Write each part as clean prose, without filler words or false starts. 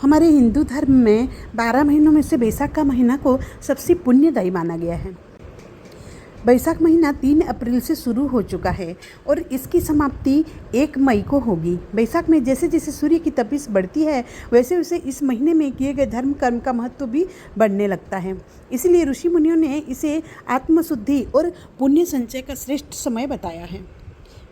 हमारे हिंदू धर्म में 12 महीनों में से बैसाख का महीना को सबसे पुण्यदायी माना गया है। बैसाख महीना 3 अप्रैल से शुरू हो चुका है और इसकी समाप्ति 1 मई को होगी। बैसाख में जैसे जैसे सूर्य की तपिश बढ़ती है वैसे वैसे इस महीने में किए गए धर्म कर्म का महत्व भी बढ़ने लगता है। इसलिए ऋषि मुनियों ने इसे आत्मशुद्धि और पुण्य संचय का श्रेष्ठ समय बताया है।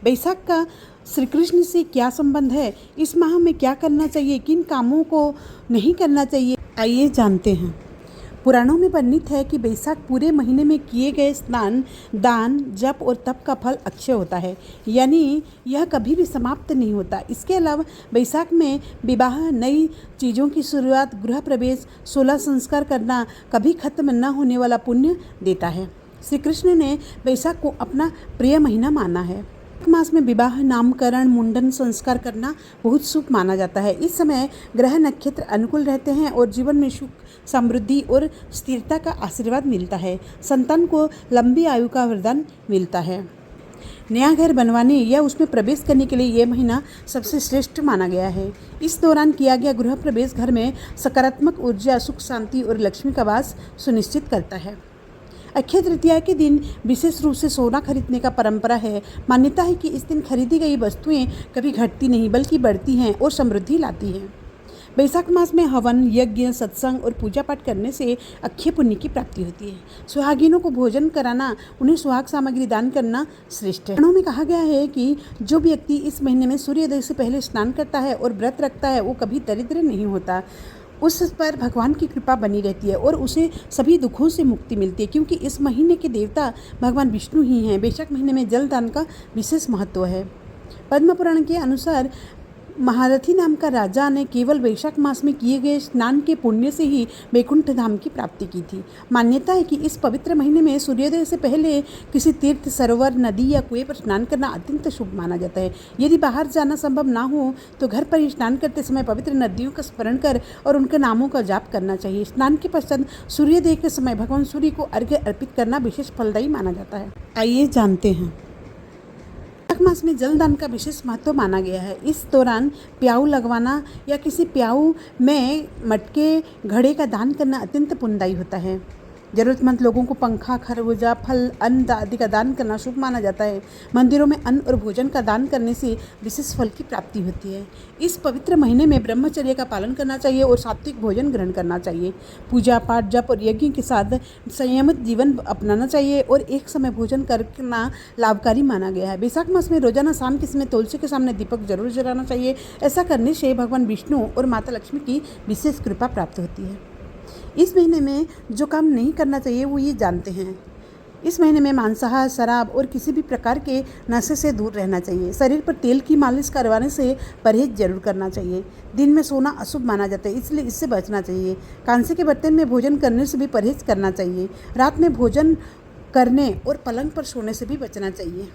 बैसाख का श्री कृष्ण से क्या संबंध है, इस माह में क्या करना चाहिए, किन कामों को नहीं करना चाहिए, आइए जानते हैं। पुराणों में वर्णित है कि बैसाख पूरे महीने में किए गए स्नान, दान, जप और तप का फल अक्षय होता है, यानी यह कभी भी समाप्त नहीं होता। इसके अलावा बैसाख में विवाह, नई चीज़ों की शुरुआत, गृह प्रवेश, 16 संस्कार करना कभी खत्म न होने वाला पुण्य देता है। श्री कृष्ण ने बैसाख को अपना प्रिय महीना माना है। मास में विवाह, नामकरण, मुंडन संस्कार करना बहुत शुभ माना जाता है। इस समय ग्रह नक्षत्र अनुकूल रहते हैं और जीवन में सुख, समृद्धि और स्थिरता का आशीर्वाद मिलता है। संतान को लंबी आयु का वरदान मिलता है। नया घर बनवाने या उसमें प्रवेश करने के लिए यह महीना सबसे श्रेष्ठ माना गया है। इस दौरान किया गया गृह प्रवेश घर में सकारात्मक ऊर्जा, सुख, शांति और लक्ष्मी का वास सुनिश्चित करता है। अक्षय तृतीया के दिन विशेष रूप से सोना खरीदने का परंपरा है। मान्यता है कि इस दिन खरीदी गई वस्तुएं कभी घटती नहीं बल्कि बढ़ती हैं और समृद्धि लाती हैं। बैसाख मास में हवन, यज्ञ, सत्संग और पूजा पाठ करने से अक्षय पुण्य की प्राप्ति होती है। सुहागिनों को भोजन कराना, उन्हें सुहाग सामग्री दान करना श्रेष्ठ है। पुराणों में कहा गया है कि जो व्यक्ति इस महीने में सूर्योदय से पहले स्नान करता है और व्रत रखता है वो कभी दरिद्र नहीं होता। उस पर भगवान की कृपा बनी रहती है और उसे सभी दुखों से मुक्ति मिलती है, क्योंकि इस महीने के देवता भगवान विष्णु ही हैं। बैसाख महीने में जल दान का विशेष महत्व है। पद्म पुराण के अनुसार महारथी नाम का राजा ने केवल बैसाख मास में किए गए स्नान के पुण्य से ही वैकुंठ धाम की प्राप्ति की थी। मान्यता है कि इस पवित्र महीने में सूर्योदय से पहले किसी तीर्थ, सरोवर, नदी या कुएं पर स्नान करना अत्यंत शुभ माना जाता है। यदि बाहर जाना संभव ना हो तो घर पर ही स्नान करते समय पवित्र नदियों का स्मरण कर और उनके नामों का जाप करना चाहिए। स्नान के पश्चात सूर्योदय के समय भगवान सूर्य को अर्घ्य अर्पित करना विशेष फलदायी माना जाता है। आइए जानते हैं। बैसाख मास में जलदान का विशेष महत्व माना गया है। इस दौरान प्याऊ लगवाना या किसी प्याऊ में मटके, घड़े का दान करना अत्यंत पुण्यदायी होता है। जरूरतमंद लोगों को पंखा, खरबूजा, फल, अन्न आदि का दान करना शुभ माना जाता है। मंदिरों में अन्न और भोजन का दान करने से विशेष फल की प्राप्ति होती है। इस पवित्र महीने में ब्रह्मचर्य का पालन करना चाहिए और सात्विक भोजन ग्रहण करना चाहिए। पूजा पाठ, जप और यज्ञ के साथ संयमित जीवन अपनाना चाहिए और एक समय भोजन करना लाभकारी माना गया है। बैसाख मास में रोजाना शाम के समय तुलसी के सामने दीपक जरूर जलाना चाहिए। ऐसा करने से भगवान विष्णु और माता लक्ष्मी की विशेष कृपा प्राप्त होती है। इस महीने में जो काम नहीं करना चाहिए वो ये जानते हैं। इस महीने में मांसाहार, शराब और किसी भी प्रकार के नशे से दूर रहना चाहिए। शरीर पर तेल की मालिश करवाने से परहेज जरूर करना चाहिए। दिन में सोना अशुभ माना जाता है, इसलिए इससे बचना चाहिए। कांसे के बर्तन में भोजन करने से भी परहेज करना चाहिए। रात में भोजन करने और पलंग पर सोने से भी बचना चाहिए।